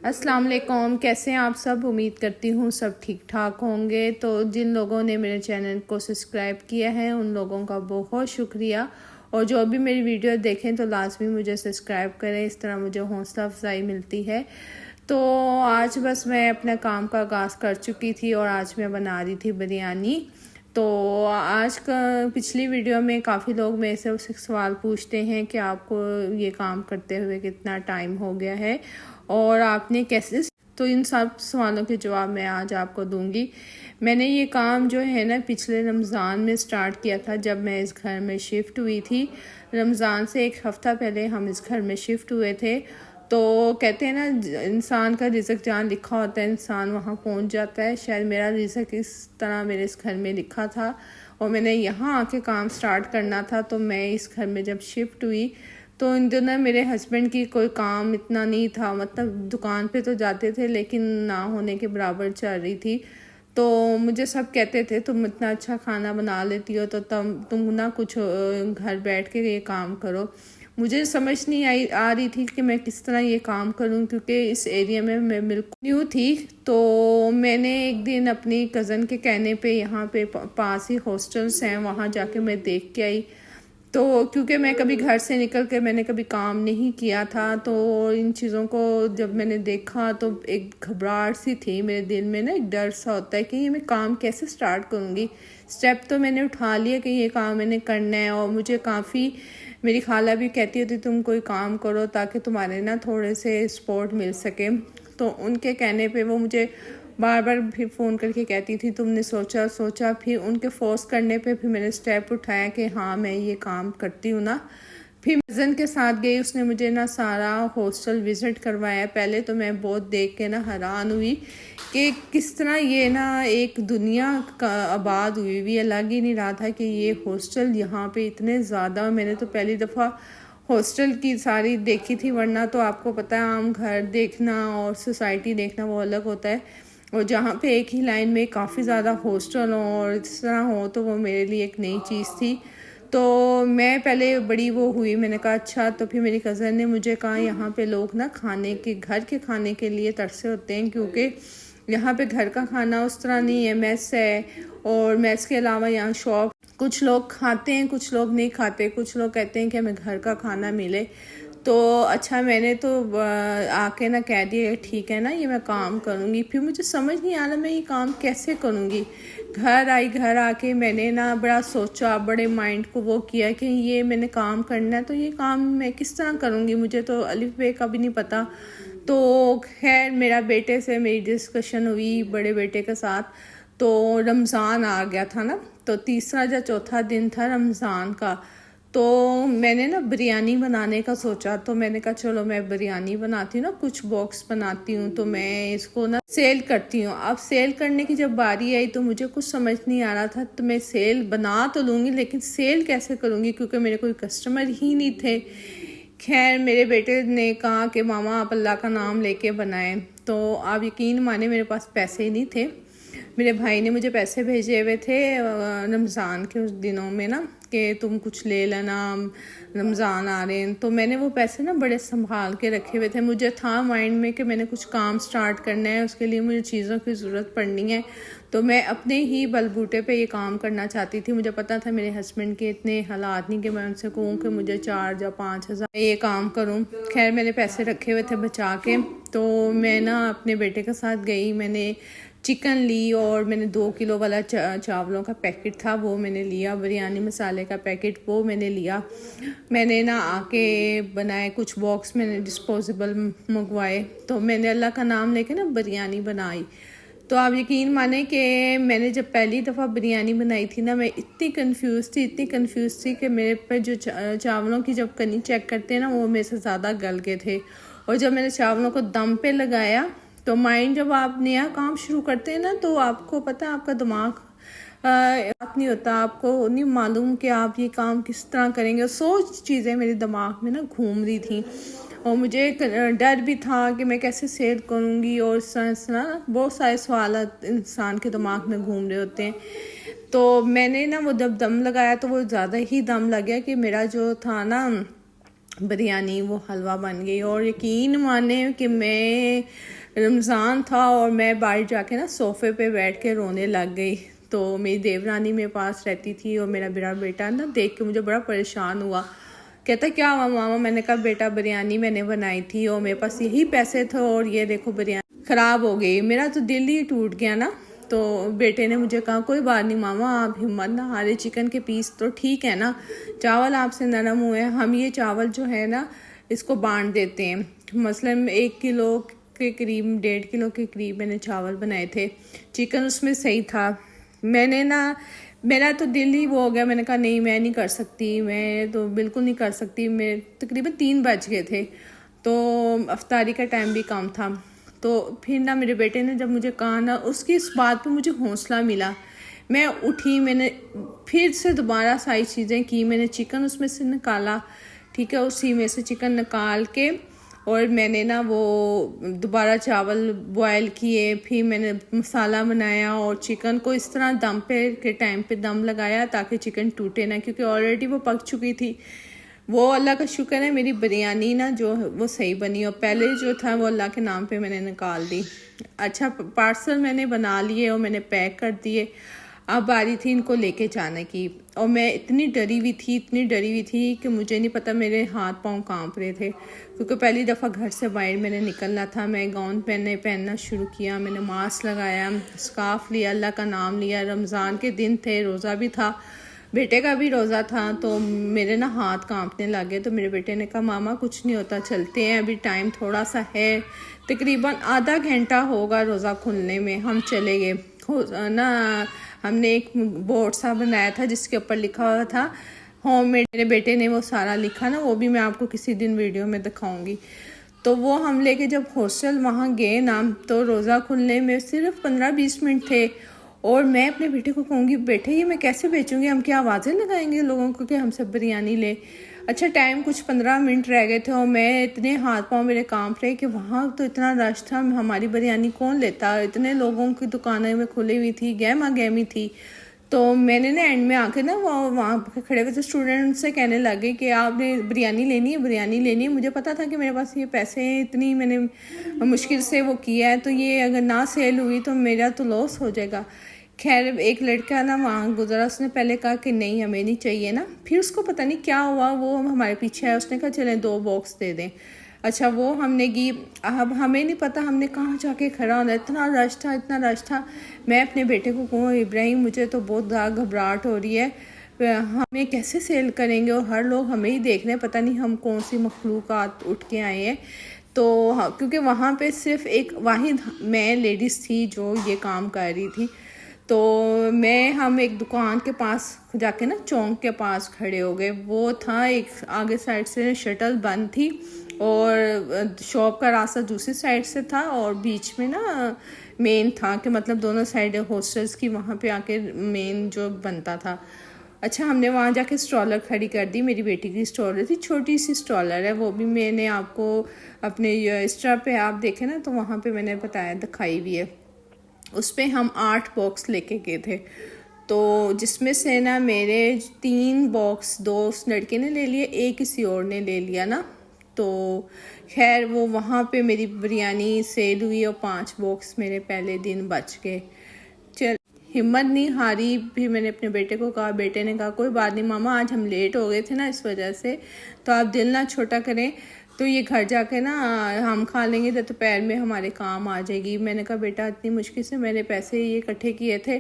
अस्सलाम वालेकुम। कैसे हैं आप सब? उम्मीद करती हूँ सब ठीक ठाक होंगे। तो जिन लोगों ने मेरे चैनल को सब्सक्राइब किया है उन लोगों का बहुत शुक्रिया, और जो भी मेरी वीडियो देखें तो लाजमी मुझे सब्सक्राइब करें, इस तरह मुझे हौसला अफजाई मिलती है। तो आज बस मैं अपने काम का आगाज़ कर चुकी थी और आज मैं बना रही थी बिरयानी। तो आज का पिछली वीडियो में काफ़ी लोग मेरे से सवाल पूछते हैं कि आपको ये काम करते हुए कितना टाइम हो गया है और आपने कैसे, तो इन सब सवालों के जवाब मैं आज आपको दूंगी। मैंने ये काम जो है ना पिछले रमज़ान में स्टार्ट किया था, जब मैं इस घर में शिफ्ट हुई थी। रमज़ान से एक हफ़्ता पहले हम इस घर में शिफ्ट हुए थे। तो कहते हैं ना, इंसान का रिज़्क जहाँ लिखा होता है इंसान वहाँ पहुँच जाता है। शायद मेरा रिज़्क इस तरह मेरे इस घर में लिखा था और मैंने यहाँ आके काम स्टार्ट करना था। तो मैं इस घर में जब शिफ्ट हुई तो इन दिनों मेरे हस्बैंड की कोई काम इतना नहीं था, मतलब दुकान पे तो जाते थे लेकिन ना होने के बराबर चल रही थी। तो मुझे सब कहते थे तुम इतना अच्छा खाना बना लेती हो तो तुम ना कुछ घर बैठ के ये काम करो। मुझे समझ नहीं आ रही थी कि मैं किस तरह ये काम करूं, क्योंकि इस एरिया में मैं बिल्कुल न्यू थी। तो मैंने एक दिन अपनी कज़न के कहने पे यहाँ पे पास ही हॉस्टल्स हैं, वहाँ जाके मैं देख के आई। तो क्योंकि मैं कभी घर से निकल के मैंने कभी काम नहीं किया था, तो इन चीज़ों को जब मैंने देखा तो एक घबराहट सी थी मेरे दिल में ना, एक डर सा होता है कि ये मैं काम कैसे स्टार्ट करूँगी। स्टेप तो मैंने उठा लिया कि ये काम मैंने करना है, और मुझे काफ़ी मेरी खाला भी कहती होती तुम कोई काम करो ताकि तुम्हारे ना थोड़े से सपोर्ट मिल सके। तो उनके कहने पे वो मुझे बार बार फिर फ़ोन करके कहती थी तुमने सोचा सोचा, फिर उनके फोर्स करने पे फिर मैंने स्टेप उठाया कि हाँ मैं ये काम करती हूँ ना। फिर कज़न के साथ गई, उसने मुझे ना सारा हॉस्टल विज़िट करवाया। पहले तो मैं बहुत देख के ना हैरान हुई कि किस तरह ये ना एक दुनिया का आबाद हुई लग ही नहीं रहा था कि ये हॉस्टल यहाँ पे इतने ज़्यादा। मैंने तो पहली दफ़ा हॉस्टल की सारी देखी थी, वरना तो आपको पता है आम घर देखना और सोसाइटी देखना वो अलग होता है। और जहाँ पे एक ही लाइन में काफ़ी ज़्यादा हॉस्टल हो और इस तरह हो तो वो मेरे लिए एक नई चीज़ थी। तो मैं पहले बड़ी वो हुई, मैंने कहा अच्छा। तो फिर मेरी कज़न ने मुझे कहा यहाँ पे लोग ना खाने के घर के खाने के लिए तरसे होते हैं, क्योंकि यहाँ पे घर का खाना उस तरह नहीं है, मेस है। और मेस के अलावा यहाँ शॉप, कुछ लोग खाते हैं कुछ लोग नहीं खाते, कुछ लोग कहते हैं कि हमें घर का खाना मिले। तो अच्छा मैंने तो आके ना कह दिया ठीक है ना ये मैं काम करूँगी। फिर मुझे समझ नहीं आ रहा मैं ये काम कैसे करूँगी। घर आके मैंने ना बड़ा सोचा, बड़े माइंड को वो किया कि ये मैंने काम करना है तो ये काम मैं किस तरह करूँगी, मुझे तो अलिफ बे का भी नहीं पता। तो खैर मेरा बेटे से मेरी डिस्कशन हुई, बड़े बेटे के साथ। तो रमज़ान आ गया था ना, तो तीसरा या चौथा दिन था रमज़ान का। तो मैंने ना बिरयानी बनाने का सोचा, तो मैंने कहा चलो मैं बिरयानी बनाती हूँ ना, कुछ बॉक्स बनाती हूँ तो मैं इसको ना सेल करती हूँ। अब सेल करने की जब बारी आई तो मुझे कुछ समझ नहीं आ रहा था। तो मैं सेल बना तो लूँगी लेकिन सेल कैसे करूँगी, क्योंकि मेरे कोई कस्टमर ही नहीं थे। खैर मेरे बेटे ने कहा कि मामा आप अल्लाह का नाम लेके बनाएं। तो आप यकीन माने मेरे पास पैसे ही नहीं थे। मेरे भाई ने मुझे पैसे भेजे हुए थे रमज़ान के उस दिनों में ना, कि तुम कुछ ले लेना रमज़ान आ रहे हैं। तो मैंने वो पैसे ना बड़े संभाल के रखे हुए थे। मुझे था माइंड में कि मैंने कुछ काम स्टार्ट करना है, उसके लिए मुझे चीज़ों की ज़रूरत पड़नी है। तो मैं अपने ही बलबूते पे ये काम करना चाहती थी। मुझे पता था मेरे हस्बैंड के इतने हालात नहीं कि मैं उनसे कहूँ कि मुझे 4 या 5 हज़ार ये काम करूँ। खैर मैंने पैसे रखे हुए थे बचा के। तो मैं ना अपने बेटे के साथ गई, मैंने चिकन ली और मैंने 2 किलो वाला चावलों का पैकेट था वो मैंने लिया, बिरयानी मसाले का पैकेट वो मैंने लिया। मैंने ना आके बनाए कुछ बॉक्स, मैंने डिस्पोजेबल मंगवाए। तो मैंने अल्लाह का नाम लेके ना बिरयानी बनाई। तो आप यकीन माने कि मैंने जब पहली दफ़ा बिरयानी बनाई थी ना, मैं इतनी कंफ्यूज थी कि मेरे पे जो चावलों की जब कनी चेक करते हैं ना वो मेरे से ज़्यादा गल गए थे। और जब मैंने चावलों को दम पे लगाया तो माइंड, जब आप नया काम शुरू करते हैं ना तो आपको पता है आपका दिमाग बात नहीं होता, आपको नहीं मालूम कि आप ये काम किस तरह करेंगे। सोच चीज़ें मेरे दिमाग में ना घूम रही थी और मुझे एक डर भी था कि मैं कैसे सेल करूँगी, और ना बहुत सारे सवाल इंसान के दिमाग में घूम रहे होते हैं। तो मैंने ना वो जब दम लगाया तो वो ज़्यादा ही दम लग गया कि मेरा जो था ना बिरयानी वो हलवा बन गई। और यकीन माने कि मैं रमज़ान था और मैं बाहर जाके ना सोफ़े पे बैठ के रोने लग गई। तो मेरी देवरानी मेरे पास रहती थी और मेरा बड़ा बेटा ना देख के मुझे बड़ा परेशान हुआ। कहता क्या हुआ मामा? मैंने कहा बेटा बिरयानी मैंने बनाई थी और मेरे पास यही पैसे थे और ये देखो बिरयानी ख़राब हो गई। मेरा तो दिल ही टूट गया ना। तो बेटे ने मुझे कहा कोई बात नहीं मामा, आप हिम्मत ना हारे, चिकन के पीस तो ठीक है ना, चावल आपसे नरम हुए हैं, हम ये चावल जो है ना इसको बांट देते हैं। मसलन 1 किलो के करीब 1.5 किलो के करीब मैंने चावल बनाए थे, चिकन उसमें सही था। मैंने ना मेरा तो दिल ही वो हो गया, मैंने कहा नहीं मैं नहीं कर सकती, मैं तो बिल्कुल नहीं कर सकती। मैं तकरीबन 3 बज गए थे तो अफ्तारी का टाइम भी कम था। तो फिर ना मेरे बेटे ने जब मुझे कहा ना, उसकी इस बात पे मुझे हौसला मिला। मैं उठी, मैंने फिर से दोबारा सारी चीज़ें की, मैंने चिकन उसमें से निकाला, ठीक है, उसी में से चिकन निकाल के और मैंने ना वो दोबारा चावल बॉयल किए, फिर मैंने मसाला बनाया और चिकन को इस तरह दम पे के टाइम पे दम लगाया ताकि चिकन टूटे ना, क्योंकि ऑलरेडी वो पक चुकी थी। वो अल्लाह का शुक्र है मेरी बिरयानी ना जो वो सही बनी, और पहले जो था वो अल्लाह के नाम पे मैंने निकाल दी। अच्छा पार्सल मैंने बना लिए और मैंने पैक कर दिए। अब बारी थी इनको लेके जाने की और मैं इतनी डरी हुई थी कि मुझे नहीं पता मेरे हाथ पांव कांप रहे थे, क्योंकि पहली दफ़ा घर से बाहर मैंने निकलना था। मैं गाउन पहनना शुरू किया, मैंने मास्क लगाया, स्कार्फ लिया, अल्लाह का नाम लिया। रमज़ान के दिन थे, रोज़ा भी था, बेटे का भी रोज़ा था, तो मेरे ना हाथ कांपने लगे। तो मेरे बेटे ने कहा मामा कुछ नहीं होता, चलते हैं, अभी टाइम थोड़ा सा है, तकरीबन आधा घंटा होगा रोज़ा खुलने में। हम चले गए ना। हमने एक बोर्ड सा बनाया था जिसके ऊपर लिखा हुआ था होममेड। मेरे बेटे ने वो सारा लिखा ना, वो भी मैं आपको किसी दिन वीडियो में दिखाऊंगी। तो वो हम लेके जब हॉस्टल वहाँ गए ना, तो रोज़ा खुलने में सिर्फ 15-20 मिनट थे और मैं अपने बेटे को कहूँगी बेटे ये मैं कैसे बेचूंगी, हम क्या आवाज़ें लगाएंगे लोगों को कि हमसे बिरयानी ले। अच्छा टाइम कुछ 15 मिनट रह गए थे और मैं इतने हाथ पाँव मेरे कांप रहे कि वहाँ तो इतना रश था, हमारी बिरयानी कौन लेता, इतने लोगों की दुकानें में खुली हुई थी, गहमा गहमी थी। तो मैंने ना एंड में आके ना वो वहाँ पे खड़े हुए थे स्टूडेंट से कहने लगे कि आपने बिरयानी लेनी है। मुझे पता था कि मेरे पास ये पैसे इतनी मैंने मुश्किल से वो किया है, तो ये अगर ना सेल हुई तो मेरा तो लॉस हो जाएगा। खैर एक लड़का ना वहाँ गुजरा, उसने पहले कहा कि नहीं हमें नहीं चाहिए ना, फिर उसको पता नहीं क्या हुआ, वो हमारे पीछे है, उसने कहा चलें 2 बॉक्स दे दें। अच्छा वो हमने की, अब हमें नहीं पता हमने कहाँ जाके खड़ा होना, इतना रश था। मैं अपने बेटे को कहूँ इब्राहिम मुझे तो बहुत घबराहट हो रही है, हमें कैसे सेल करेंगे और हर लोग हमें ही देख रहे हैं, पता नहीं हम कौन सी मखलूक़ात उठ के आए हैं। तो क्योंकि वहाँ पे सिर्फ एक वाहिद मैं लेडीज़ थी जो ये काम कर रही थी। तो हम एक दुकान के पास जाके ना चौंक के पास खड़े हो गए। वो था एक आगे साइड से शटल बंद थी और शॉप का रास्ता दूसरी साइड से था और बीच में ना मेन था कि मतलब दोनों साइड हॉस्टल्स की वहाँ पे आके मेन जो बनता था। अच्छा हमने वहाँ जाके स्ट्रॉलर खड़ी कर दी, मेरी बेटी की स्ट्रॉलर थी, छोटी सी स्ट्रॉलर है, वो भी मैंने आपको अपने इंस्टा पे आप देखे ना तो वहाँ पे मैंने बताया दिखाई भी है। उस पर हम 8 बॉक्स लेके गए थे, तो जिसमें से ना मेरे 3 बॉक्स 2 उस लड़के ने ले लिए, एक किसी और ने ले लिया ना। तो खैर वो वहाँ पे मेरी बिरयानी सेल हुई और 5 बॉक्स मेरे पहले दिन बच गए। चल हिम्मत नहीं हारी, फिर मैंने अपने बेटे को कहा, बेटे ने कहा कोई बात नहीं मामा आज हम लेट हो गए थे ना इस वजह से, तो आप दिल ना छोटा करें, तो ये घर जाके ना हम खा लेंगे तो दोपहर में हमारे काम आ जाएगी। मैंने कहा बेटा इतनी मुश्किल से मैंने पैसे ये इकट्ठे किए थे,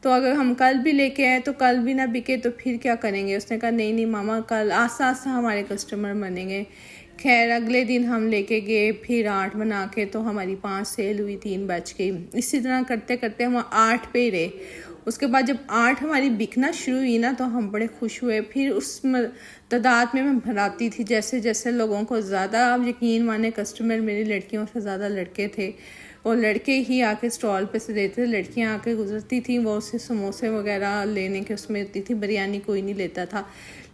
तो अगर हम कल भी लेके आए तो कल भी ना बिके तो फिर क्या करेंगे। उसने कहा नहीं मामा कल आस्ता आस्ता हमारे कस्टमर बनेंगे। खैर अगले दिन हम लेके गए, फिर 8 बना के, तो हमारी 5 सेल हुई, 3 बच गई। इसी तरह करते करते हम 8 पे ही रहे। उसके बाद जब 8 हमारी बिकना शुरू हुई ना तो हम बड़े खुश हुए। फिर उस तादाद में मैं भराती थी जैसे जैसे लोगों को ज़्यादा, आप यकीन माने कस्टमर मेरी लड़कियों से ज़्यादा लड़के थे और लड़के ही आके स्टॉल पे से देते थे, लड़कियां आके गुजरती थी, वो उससे समोसे वगैरह लेने के उसमें होती थी, बिरयानी कोई नहीं लेता था।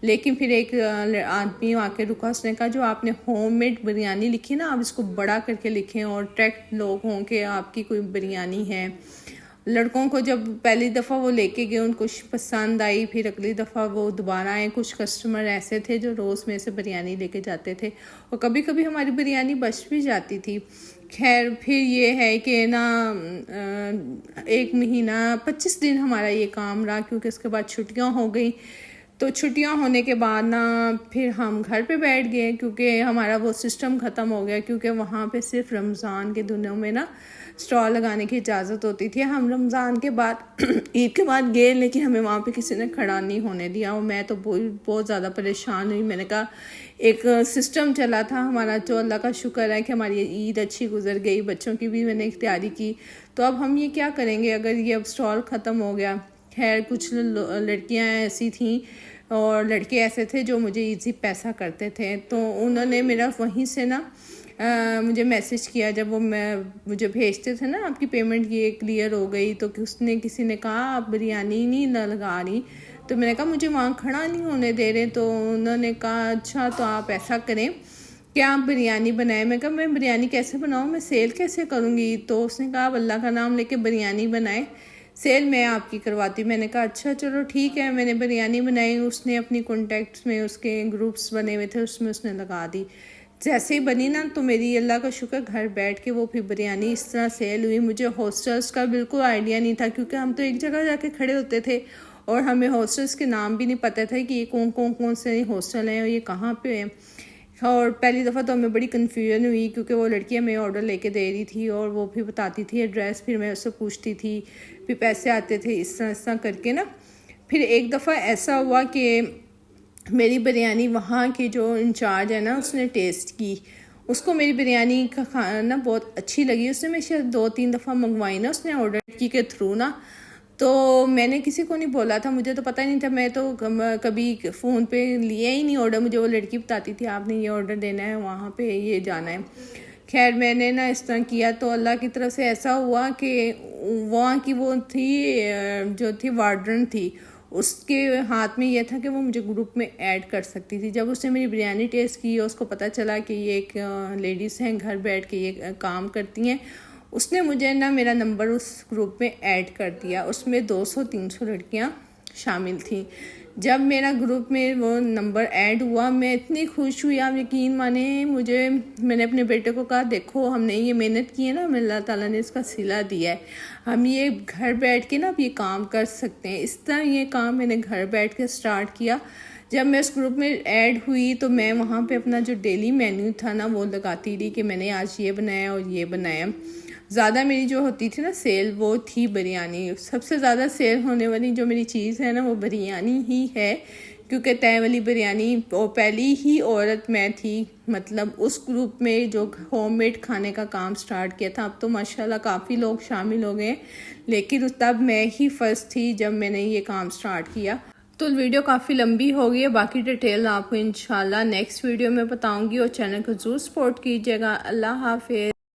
लेकिन फिर एक आदमी आके रुका, उसने कहा जो आपने होममेड बिरयानी लिखी ना आप इसको बड़ा करके लिखें और अट्रैक्ट लोग हों कि आपकी कोई बिरयानी है। लड़कों को जब पहली दफ़ा वो लेके गए उनको पसंद आई, फिर अगली दफ़ा वो दोबारा आए। कुछ कस्टमर ऐसे थे जो रोज़ में से बिरयानी लेके जाते थे और कभी कभी हमारी बिरयानी बच भी जाती थी। खैर फिर ये है कि ना 1 महीना 25 दिन हमारा ये काम रहा, क्योंकि उसके बाद छुट्टियां हो गई। तो छुट्टियां होने के बाद ना फिर हम घर पे बैठ गए, क्योंकि हमारा वो सिस्टम ख़त्म हो गया। क्योंकि वहाँ पे सिर्फ रमज़ान के दिनों में ना स्टॉल लगाने की इजाज़त होती थी। हम रमज़ान के बाद ईद के बाद गए, लेकिन हमें वहाँ पे किसी ने खड़ा नहीं होने दिया और मैं तो बहुत ज़्यादा परेशान हुई। मैंने कहा एक सिस्टम चला था हमारा, जो अल्लाह का शुक्र है कि हमारी ईद अच्छी गुजर गई, बच्चों की भी मैंने तैयारी की। तो अब हम ये क्या करेंगे अगर ये अब स्टॉल ख़त्म हो गया। खैर कुछ लड़कियां ऐसी थीं और लड़के ऐसे थे जो मुझे ईजी पैसा करते थे, तो उन्होंने मेरा वहीं से ना मुझे मैसेज किया। जब वो मुझे भेजते थे ना आपकी पेमेंट ये क्लियर हो गई, तो किसी ने कहा आप बिरयानी नहीं लगा रही। तो मैंने कहा मुझे वहाँ खड़ा नहीं होने दे रहे। तो उन्होंने कहा अच्छा तो आप ऐसा करें कि आप बिरयानी बनाएं। मैं कहा मैं बिरयानी कैसे बनाऊँ, मैं सेल कैसे करूँगी। तो उसने कहा आप अल्लाह का नाम लेके बिरयानी बनाएं, सेल मैं आपकी करवाती। मैंने कहा अच्छा चलो ठीक है। मैंने बिरयानी बनाई, उसने अपनी कॉन्टैक्ट्स में उसके ग्रुप्स बने हुए थे उसमें उसने लगा दी। जैसे ही बनी ना तो मेरी अल्लाह का शुक्र घर बैठ के वो फिर बिरयानी इस तरह सेल हुई। मुझे हॉस्टल्स का बिल्कुल आइडिया नहीं था, क्योंकि हम तो एक जगह जाके खड़े होते थे और हमें हॉस्टल्स के नाम भी नहीं पता था कि ये कौन से हॉस्टल हैं और ये कहाँ पे हैं। और पहली दफ़ा तो हमें बड़ी कन्फ्यूजन हुई, क्योंकि वो लड़कियां हमें ऑर्डर लेके दे रही थी और वो भी बताती थी एड्रेस, फिर मैं उससे पूछती थी, फिर पैसे आते थे, इस तरह करके ना। फिर एक दफ़ा ऐसा हुआ कि मेरी बिरयानी वहाँ की जो इंचार्ज है ना उसने टेस्ट की, उसको मेरी बिरयानी का खाना बहुत अच्छी लगी। उसने मैं शायद 2-3 दफ़ा मंगवाई ना उसने ऑर्डर की के थ्रू ना। तो मैंने किसी को नहीं बोला था, मुझे तो पता ही नहीं था, मैं तो कभी फ़ोन पे लिया ही नहीं ऑर्डर। मुझे वो लड़की बताती थी आपने ये ऑर्डर देना है, वहाँ पे ये जाना है। खैर मैंने ना इस तरह किया तो अल्लाह की तरफ से ऐसा हुआ कि वहाँ की वो थी जो थी वार्डन थी, उसके हाथ में ये था कि वो मुझे ग्रुप में ऐड कर सकती थी। जब उसने मेरी बिरयानी टेस्ट की और उसको पता चला कि ये एक लेडीज़ हैं घर बैठ के ये काम करती हैं, उसने मुझे ना मेरा नंबर उस ग्रुप में ऐड कर दिया। उसमें 200-300 लड़कियां शामिल थीं। जब मेरा ग्रुप में वो नंबर ऐड हुआ मैं इतनी खुश हुई, आप यकीन माने। मैंने अपने बेटे को कहा देखो हमने ये मेहनत की है ना, अल्लाह ताला ने इसका सिला दिया है, हम ये घर बैठ के ना अब ये काम कर सकते हैं। इस तरह ये काम मैंने घर बैठ के स्टार्ट किया। जब मैं उस ग्रुप में ऐड हुई तो मैं वहाँ पे अपना जो डेली मेन्यू था ना वो लगाती रही कि मैंने आज ये बनाया और ये बनाया। ज़्यादा मेरी जो होती थी ना सेल वो थी बिरयानी। सबसे ज़्यादा सेल होने वाली जो मेरी चीज़ है ना वो बिरयानी ही है, क्योंकि तय वाली बिरयानी और पहली ही औरत मैं थी मतलब उस ग्रुप में जो होममेड खाने का काम स्टार्ट किया था। अब तो माशाल्लाह काफ़ी लोग शामिल हो गए, लेकिन तब मैं ही फर्स्ट थी जब मैंने ये काम स्टार्ट किया। तो वीडियो काफ़ी लंबी हो गई है, बाकी डिटेल आपको इंशाल्लाह नेक्स्ट वीडियो में बताऊंगी और चैनल को ज़रूर सपोर्ट कीजिएगा। अल्लाह हाफिज़।